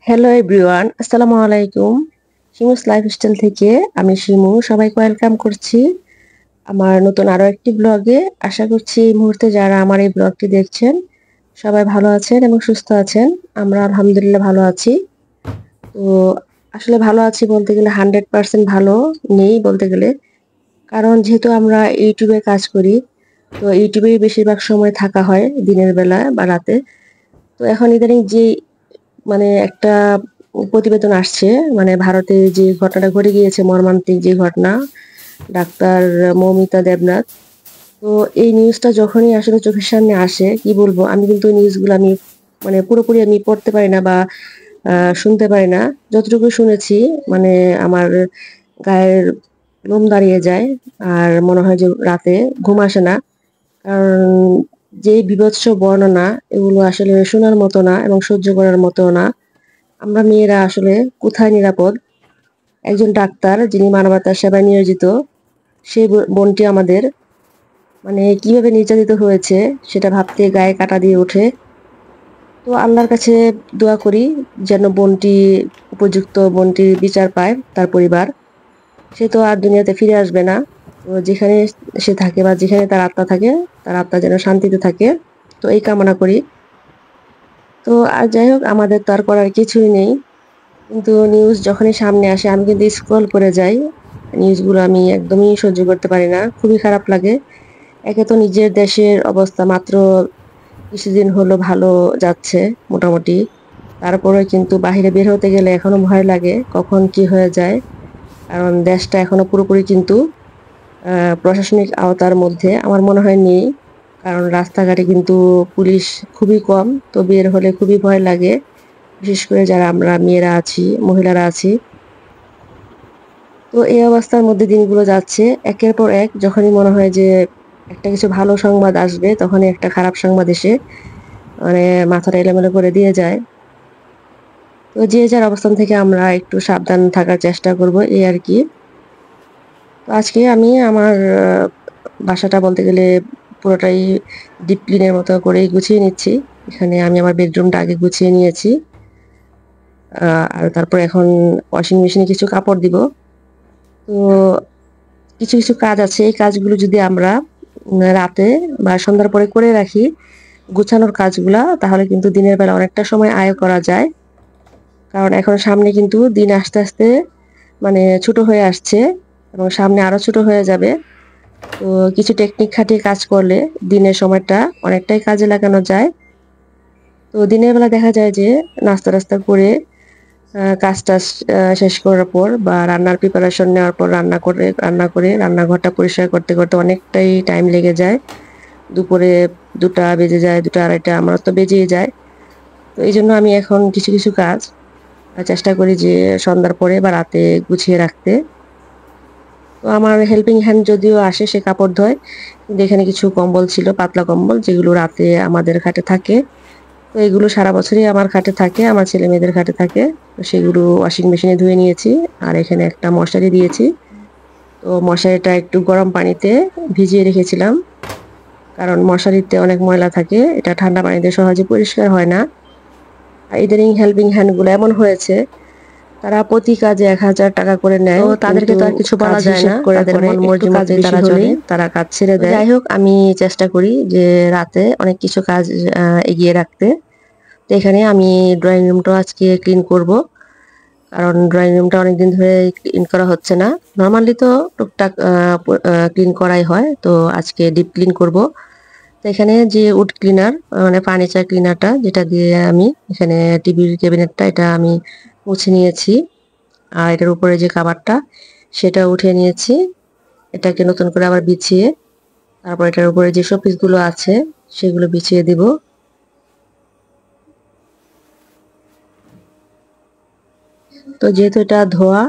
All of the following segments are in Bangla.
হ্যালো এভরিওয়ান, আসসালামু আলাইকুম। শিমুস লাইফস্টাইল থেকে আমি শিমু সবাইকে ওয়েলকাম করছি আমার নতুন আরো একটি ব্লগে। আশা করছি এই মুহূর্তে যারা আমার এই ব্লগটি দেখছেন সবাই ভালো আছেন এবং সুস্থ আছেন। আমরা আলহামদুলিল্লাহ ভালো আছি। তো আসলে ভালো আছি বলতে গেলে 100% ভালো নেই বলতে গেলে, কারণ যেহেতু আমরা ইউটিউবে কাজ করি, তো ইউটিউবে বেশিরভাগ সময় থাকা হয় দিনের বেলা বা রাতে। তো এখন ইদানিং যে একটা প্রতিবেদন আসছে, ভারতে যে ঘটনাটা ঘটে গিয়েছে, মর্মান্তিক যে ঘটনা, ডাক্তার মৌমিতা দেবনাথ। তো এই নিউজটা যখনই আসলে চোখের সামনে আসে, কি বলবো, আমি কিন্তু নিউজগুলো আমি পুরোপুরি আমি পড়তে পারি না বা শুনতে পারি না। যতটুকু শুনেছি আমার গায়ের লোম দাঁড়িয়ে যায়, আর মনে হয় যে রাতে ঘুম আসে না। কারণ যে বীভৎস বর্ণনা, এগুলো আসলে শোনার মতো না এবং সহ্য করার মতো না। আমরা মেয়েরা আসলে কোথায় নিরাপদ? একজন ডাক্তার যিনি মানবতার সেবায় নিয়োজিত, সেই বোনটি আমাদের কিভাবে নির্যাতিত হয়েছে সেটা ভাবতে গায়ে কাঁটা দিয়ে ওঠে। তো আল্লাহর কাছে দোয়া করি যেন উপযুক্ত বোনটির বিচার পায় তার পরিবার। সে তো আর দুনিয়াতে ফিরে আসবে না। তো যেখানে সে থাকে বা যেখানে তার আত্মা থাকে, তার আত্মা যেন শান্তিতে থাকে, তো এই কামনা করি। তো আর যাই হোক, আমাদের তো আর করার কিছুই নেই। কিন্তু নিউজ যখনই সামনে আসে আমি কিন্তু স্ক্রল করে যাই। নিউজগুলো আমি একদমই সহ্য করতে পারি না, খুবই খারাপ লাগে। একে তো নিজের দেশের অবস্থা মাত্র কিছুদিন হলো ভালো যাচ্ছে মোটামুটি, তারপরে কিন্তু বাহিরে বের হতে গেলে এখনো ভয় লাগে কখন কি হয়ে যায়। কারণ দেশটা এখনো পুরোপুরি কিন্তু প্রশাসনিক আওতার মধ্যে আমার মনে হয় নেই। কারণ রাস্তাঘাটে কিন্তু পুলিশ খুবই কম, তো বের হলে খুবই ভয় লাগে, বিশেষ করে যারা আমরা মেয়েরা আছি, মহিলারা আছি। তো এই অবস্থার মধ্যে দিনগুলো যাচ্ছে একের পর এক। যখনই মনে হয় যে একটা কিছু ভালো সংবাদ আসবে, তখনই একটা খারাপ সংবাদ এসে মাথাটা এলোমেলো করে দিয়ে যায়। তো যে যার অবস্থান থেকে আমরা একটু সাবধান থাকার চেষ্টা করব, এই আর কি। তো আজকে আমি আমার বাসাটা বলতে গেলে পুরোটাই ডিপ ক্লিনের মতো করে গুছিয়ে নিচ্ছি। এখানে আমি আমার বেডরুমটা আগে গুছিয়ে নিয়েছি, আর তারপর এখন ওয়াশিং মেশিনে কিছু কাপড় দিব। তো কিছু কিছু কাজ আছে, এই কাজগুলো যদি আমরা রাতে বা সন্ধ্যার পরে করে রাখি, গুছানোর কাজগুলা, তাহলে কিন্তু দিনের বেলা অনেকটা সময় আয় করা যায়। কারণ এখন সামনে কিন্তু দিন আস্তে আস্তে ছোট হয়ে আসছে এবং সামনে আরো ছোট হয়ে যাবে। তো কিছু টেকনিক খাটিয়ে কাজ করলে দিনের সময়টা অনেকটাই কাজে লাগানো যায়। তো দিনের বেলা দেখা যায় যে নাস্তা টাস্তা করে কাজটা শেষ করার পর বা রান্নার প্রিপারেশন নেওয়ার পর রান্না করে রান্নাঘরটা পরিষ্কার করতে করতে অনেকটাই টাইম লেগে যায়। দুপুরে 2টা বেজে যায়, 2টা 2:30 আমার তো বেজেই যায়। তো এই জন্য আমি এখন কিছু কিছু কাজ চেষ্টা করি যে সন্ধ্যার পরে বা রাতে গুছিয়ে রাখতে। তো আমার হেল্পিং হ্যান্ড যদিও আসে, সে কাপড় ধোয়, কিন্তু এখানে কিছু কম্বল ছিল, পাতলা কম্বল, যেগুলো রাতে আমাদের খাটে থাকে। তো এগুলো সারা বছরই আমার খাটে থাকে, আমার ছেলে মেয়েদের খাটে থাকে। তো সেগুলো ওয়াশিং মেশিনে ধুয়ে নিয়েছি। আর এখানে একটা মশারি দিয়েছি। তো মশারিটা একটু গরম পানিতে ভিজিয়ে রেখেছিলাম, কারণ মশারিতে অনেক ময়লা থাকে, এটা ঠান্ডা পানিতে সহজে পরিষ্কার হয় না। আর ইদানিং হেল্পিং হ্যান্ড গুলো এমন হয়েছে, তারা প্রতি কাজে 1000 টাকা করে নেয়। তো তাদেরকে তো আর কিছু বলা যায় না, তাদের মন মর্জি মতো তারা চলে, তারা কাজ ছেড়ে দেয়। যাই হোক, আমি চেষ্টা করি যে রাতে অনেক কিছু কাজ এগিয়ে রাখতে। তো এখানে আমি ড্রয়িং রুমটা আজকে ক্লিন করব, কারণ ড্রয়িং রুমটা অনেকদিন ধরে ক্লিন করা হচ্ছে না। নর্মালি তো টুকটাক ক্লিন করাই হয়, তো আজকে ডিপ ক্লিন করব। তো এখানে যে উড ক্লিনার, ফার্নিচার ক্লিনারটা, যেটা দিয়ে আমি এখানে টিভির ক্যাবিনেটটা, এটা আমি মুছে নিয়েছি। আর এটার উপরে যে কাভারটা, সেটা উঠিয়ে নিয়েছি। এটাকে নতুন করে আবার বিছিয়ে তারপর এটার উপরে যে শোপিসগুলো আছে সেগুলো বিছিয়ে দিব। তো যেহেতু এটা ধোয়া,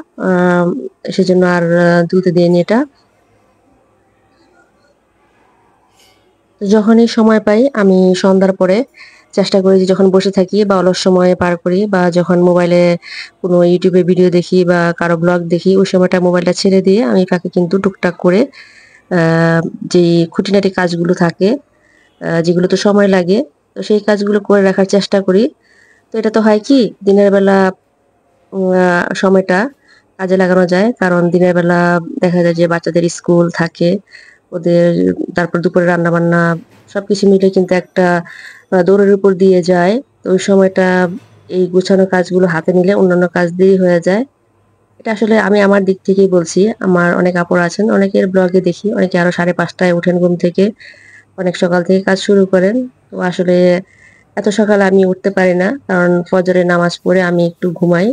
সেজন্য আর ধুতে দিইনি এটা। তো যখনই সময় পাই আমি সন্ধ্যার পরে চেষ্টা করি যে যখন বসে থাকি বা অলস সময় পার করি বা যখন মোবাইলে কোনো ইউটিউবে ভিডিও দেখি বা কারো ব্লগ দেখি, ওই সময়টা মোবাইলটা ছেড়ে দিয়ে আমি ফাঁকে কিন্তু টুকটাক করে যে খুঁটিনাটি কাজগুলো থাকে, যেগুলো তো সময় লাগে, তো সেই কাজগুলো করে রাখার চেষ্টা করি। তো এটা তো হয় কি দিনের বেলা সময়টা কাজে লাগানো যায়, কারণ দিনের বেলা দেখা যায় যে বাচ্চাদের স্কুল থাকে, ওদের তারপর দুপুরে রান্না বান্না সবকিছু মিলে কিন্তু একটা দৌড়ের উপর দিয়ে যায়। তো ওই সময়টা এই গুছানো কাজগুলো হাতে নিলে অন্যান্য কাজ দেরি হয়ে যায়। এটা আসলে আমি আমার দিক থেকেই বলছি। আমার অনেক আপুরা আছেন, অনেকের ব্লগে দেখি অনেকে আরো 5:30টায় ওঠেন ঘুম থেকে, অনেক সকাল থেকে কাজ শুরু করেন। তো আসলে এত সকালে আমি উঠতে পারি না, কারণ ফজরের নামাজ পড়ে আমি একটু ঘুমাই,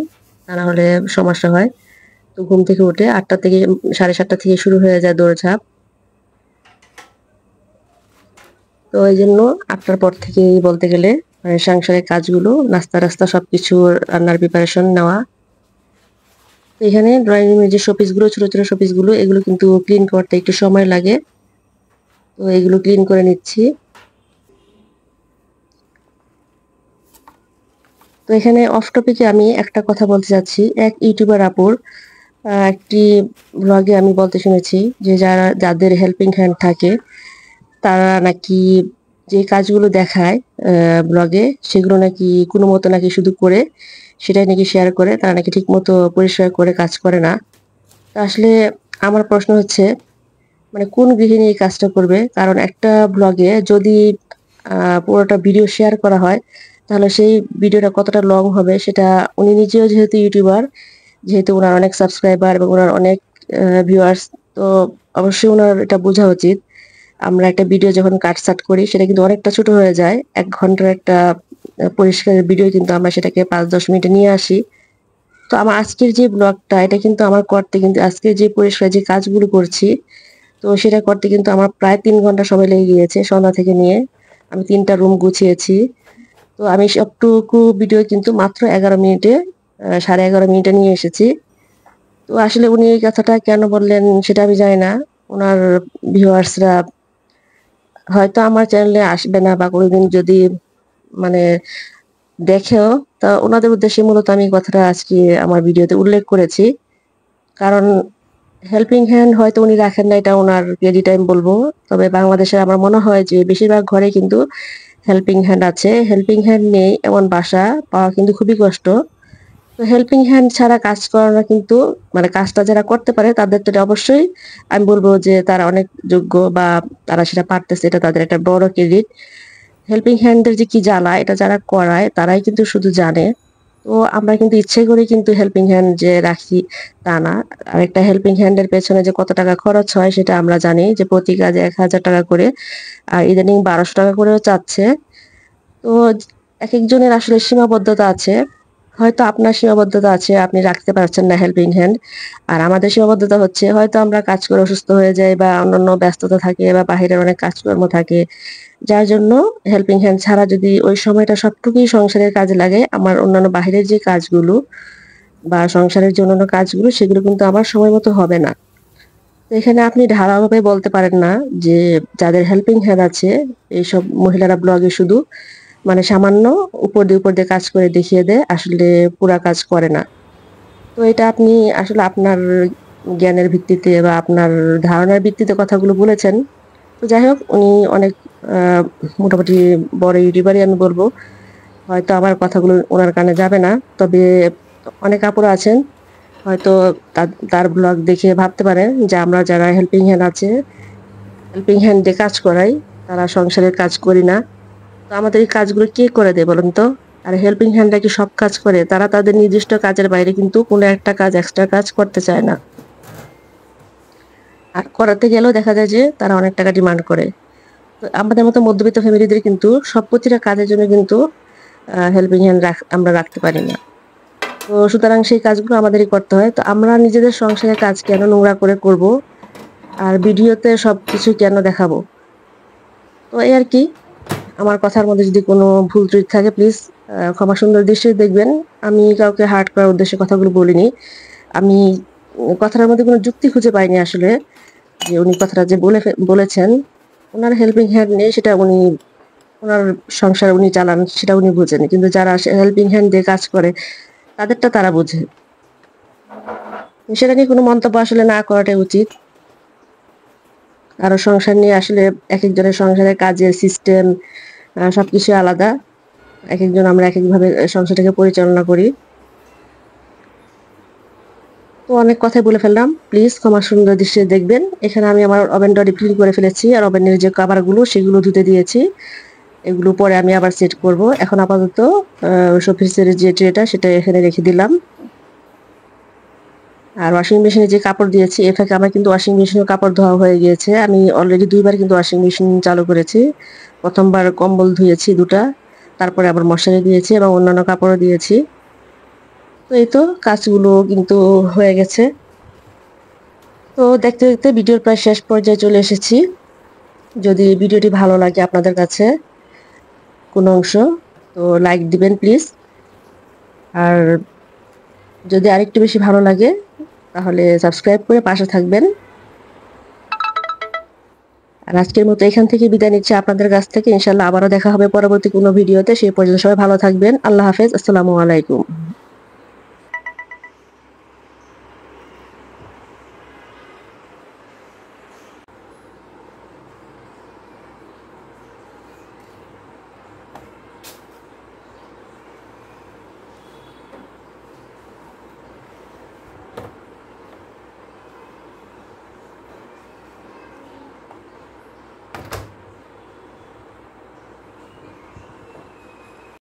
তা না হলে সমস্যা হয়। তো ঘুম থেকে উঠে 8টা থেকে 7:30টা থেকে শুরু হয়ে যায় দৌড়ঝাঁপ। তো এই জন্য 8টার পর থেকেই বলতে গেলে মানে সাংসারিক কাজগুলো, নাস্তা টাস্তা সবকিছু, রান্নার প্রিপারেশন নেওয়া। তো এখানে ড্রয়িং রুমের যে শোপিস গুলো, ছোট ছোট শোপিস গুলো, এগুলো কিন্তু ক্লিন করতে একটু সময় লাগে। তো এগুলো ক্লিন করে নিচ্ছি। তো এখানে অফ টপিকে আমি একটা কথা বলতে চাচ্ছি। এক ইউটিউবার আপুর একটি ব্লগে আমি বলতে শুনেছি যে যাদের হেল্পিং হ্যান্ড থাকে তারা নাকি যে কাজগুলো দেখায় ব্লগে, সেগুলো নাকি কোনো মতো নাকি শুধু করে সেটাই নাকি শেয়ার করে, তারা নাকি ঠিক মতো পরিষ্কার করে কাজ করে না। তো আসলে আমার প্রশ্ন হচ্ছে মানে কোন গৃহিণী এই কাজটা করবে? কারণ একটা ব্লগে যদি পুরোটা ভিডিও শেয়ার করা হয়, তাহলে সেই ভিডিওটা কতটা লং হবে সেটা উনি নিজেও যেহেতু ইউটিউবার, যেহেতু উনার অনেক সাবস্ক্রাইবার এবং উনার অনেক ভিউয়ার্স, তো অবশ্যই উনার এটা বোঝা উচিত। আমরা একটা ভিডিও যখন কাটছাঁট করি সেটা কিন্তু অনেকটা ছোট হয়ে যায়। ১ ঘন্টার একটা পরিষ্কার ভিডিও কিন্তু আমরা সেটাকে ৫-১০ মিনিটে নিয়ে আসি। তো আমার আজকের যে ব্লগটা এটা কিন্তু আমার করতে, কিন্তু আজকে যে পরিষ্কার যে কাজগুলো করছি, তো সেটা করতে কিন্তু আমার প্রায় ৩ ঘন্টা সময় লেগে গিয়েছে সন্ধ্যা থেকে নিয়ে। আমি ৩টা রুম গুছিয়েছি। তো আমি সবটুকু ভিডিও কিন্তু মাত্র ১১ মিনিটে ১১.৫ মিনিটে নিয়ে এসেছি। তো আসলে উনি এই কথাটা কেন বললেন সেটা আমি জানি না। উনার ভিউয়ার্সরা হয়তো আমার চ্যানেলে আসবে না, বা কোনোদিন যদি মানে দেখেও, তা ওনাদের উদ্দেশ্যে মূলত আমি এই কথাটা আজকে আমার ভিডিওতে উল্লেখ করেছি। কারণ হেল্পিং হ্যান্ড হয়তো উনি রাখেন না, এটা উনার ক্রেডিট আমি বলবো। তবে বাংলাদেশের আমার মনে হয় যে বেশিরভাগ ঘরে কিন্তু হেল্পিং হ্যান্ড আছে। হেল্পিং হ্যান্ড নেই এমন বাসা পাওয়া কিন্তু খুবই কষ্ট। তো হেল্পিং হ্যান্ড ছাড়া কাজ করানো কিন্তু মানে কাজটা যারা করতে পারে তাদের তো এটা অবশ্যই আমি বলবো যে তারা অনেক যোগ্য, বা তারা সেটা পারতেছে, এটা তাদের একটা বড় ক্রেডিট। হেল্পিং হ্যান্ডের যে কি জ্বালা এটা যারা করায় তারাই কিন্তু শুধু জানে। তো আমরা কিন্তু ইচ্ছে করে কিন্তু হেল্পিং হ্যান্ড যে রাখি তা না। আর একটা হেল্পিং হ্যান্ডের পেছনে যে কত টাকা খরচ হয় সেটা আমরা জানি, যে প্রতি কাজে ১,০০০ টাকা করে, আর ইদানিং ১,২০০ টাকা করেও চাচ্ছে। তো একেকজনের আসলে সীমাবদ্ধতা আছে। হয়তো আপনার সীমাবদ্ধতা আছে, আপনি রাখতে পারছেন না হেল্পিং হ্যান্ড। আর আমাদের সীমাবদ্ধতা হচ্ছে হয়তো আমরা কাজ করে অসুস্থ হয়ে যাই, বা অন্যান্য ব্যস্ততা থাকে, বা বাহিরের অনেক কাজকর্ম থাকে। যার জন্য হেল্পিং হ্যান্ড ছাড়া যদি ওই সময়টা সবটুকুই সংসারের কাজে লাগে, আমার অন্যান্য বাহিরের যে কাজগুলো বা সংসারের যে অন্যান্য কাজগুলো সেগুলো কিন্তু আমার সময় মতো হবে না। তো এখানে আপনি ঢালাওভাবে বলতে পারেন না যে যাদের হেল্পিং হ্যান্ড আছে এইসব মহিলারা ব্লগে শুধু মানে সামান্য উপর দিয়ে কাজ করে দেখিয়ে দেয়, আসলে পুরা কাজ করে না। তো এটা আপনি আসলে আপনার জ্ঞানের ভিত্তিতে বা আপনার ধারণার ভিত্তিতে কথাগুলো বলেছেন। তো যাই হোক, উনি অনেক আহ, মোটামুটি বড় ইউটিউবারই আমি বলবো। হয়তো আমার কথাগুলো ওনার কানে যাবে না, তবে অনেক আপুরা আছেন হয়তো তার ব্লগ দেখে ভাবতে পারেন যে আমরা যারা হেল্পিং হ্যান্ড আছে, হেল্পিং হ্যান্ড দিয়ে কাজ করাই, তারা সংসারের কাজ করি না। তো আমাদের এই কাজগুলো কে করে দেয় বলুন তো? আর হেল্পিং হ্যান্ডরা কি সব কাজ করে? তারা তাদের নির্দিষ্ট কাজের বাইরে কিন্তু কোনো একটা কাজ, এক্সট্রা কাজ করতে চায় না। আর করাতে গেলেও দেখা যায় যে তারা অনেক টাকা ডিমান্ড করে। তো আমাদের মতো মধ্যবিত্ত ফ্যামিলিদের কিন্তু সব প্রতিটা কাজের জন্য কিন্তু হেল্পিং হ্যান্ড আমরা রাখতে পারি না। তো সুতরাং সেই কাজগুলো আমাদেরই করতে হয়। তো আমরা নিজেদের সংসারের কাজ কেন নোংরা করে করব, আর ভিডিওতে সবকিছু কেন দেখাবো? তো এই আর কি। আমার কথার মধ্যে যদি কোনো ভুল ত্রুটি থাকে প্লিজ ক্ষমা সুন্দর দৃষ্টিতে দেখবেন। আমি কাউকে হার্ট করার উদ্দেশ্যে কথাগুলো বলিনি। আমি কথাটার মধ্যে কোনো যুক্তি খুঁজে পাইনি আসলে, যে উনি কথাটা যে বলেছেন উনার হেল্পিং হ্যান্ড নেই, সেটা উনি উনার সংসার উনি চালান সেটা উনি বোঝেন, কিন্তু যারা হেল্পিং হ্যান্ড দিয়ে কাজ করে তাদেরটা তারা বোঝে। সেটা নিয়ে কোনো মন্তব্য আসলে না করাটাই উচিত। কারো সংসার নিয়ে আসলে এক একজনের সংসারের কাজের সিস্টেম সবকিছু আলাদা। এক একজন আমরা এক একভাবে সংসারটাকে পরিচালনা করি। তো অনেক কথাই বলে ফেললাম, প্লিজ ক্ষমা সুন্দর দৃষ্টিতে দেখবেন। এখানে আমি আমার ওভেনটা ডিপ করে ফেলেছি, আর ওভেনের যে কভারগুলো সেগুলো ধুতে দিয়েছি। এগুলো পরে আমি আবার সেট করব। এখন আপাতত শোপিসের যে ট্রেটা সেটা এখানে রেখে দিলাম। আর ওয়াশিং মেশিনে যে কাপড় দিয়েছি, এ ফাঁকে আমার কিন্তু ওয়াশিং মেশিনেও কাপড় ধোয়া হয়ে গিয়েছে। আমি অলরেডি ২ বার কিন্তু ওয়াশিং মেশিন চালু করেছি। ১ম বার কম্বল ধুয়েছি ২ টা, তারপরে আবার মশারি দিয়েছি এবং অন্যান্য কাপড়ও দিয়েছি। তো এই তো কাজগুলো কিন্তু হয়ে গেছে। তো দেখতে, দেখতে ভিডিওর প্রায় শেষ পর্যায়ে চলে এসেছি। যদি ভিডিওটি ভালো লাগে আপনাদের কাছে কোনো অংশ, তো লাইক দিবেন প্লিজ। আর যদি আরেকটু বেশি ভালো লাগে তাহলে সাবস্ক্রাইব করে পাশে থাকবেন। আর আজকের মতো এখান থেকে বিদায় নিচ্ছি আপনাদের কাছ থেকে। ইনশাআল্লাহ আবারও দেখা হবে পরবর্তী কোনো ভিডিওতে। সেই পর্যন্ত সবাই ভালো থাকবেন। আল্লাহ হাফেজ। আসসালামু আলাইকুম।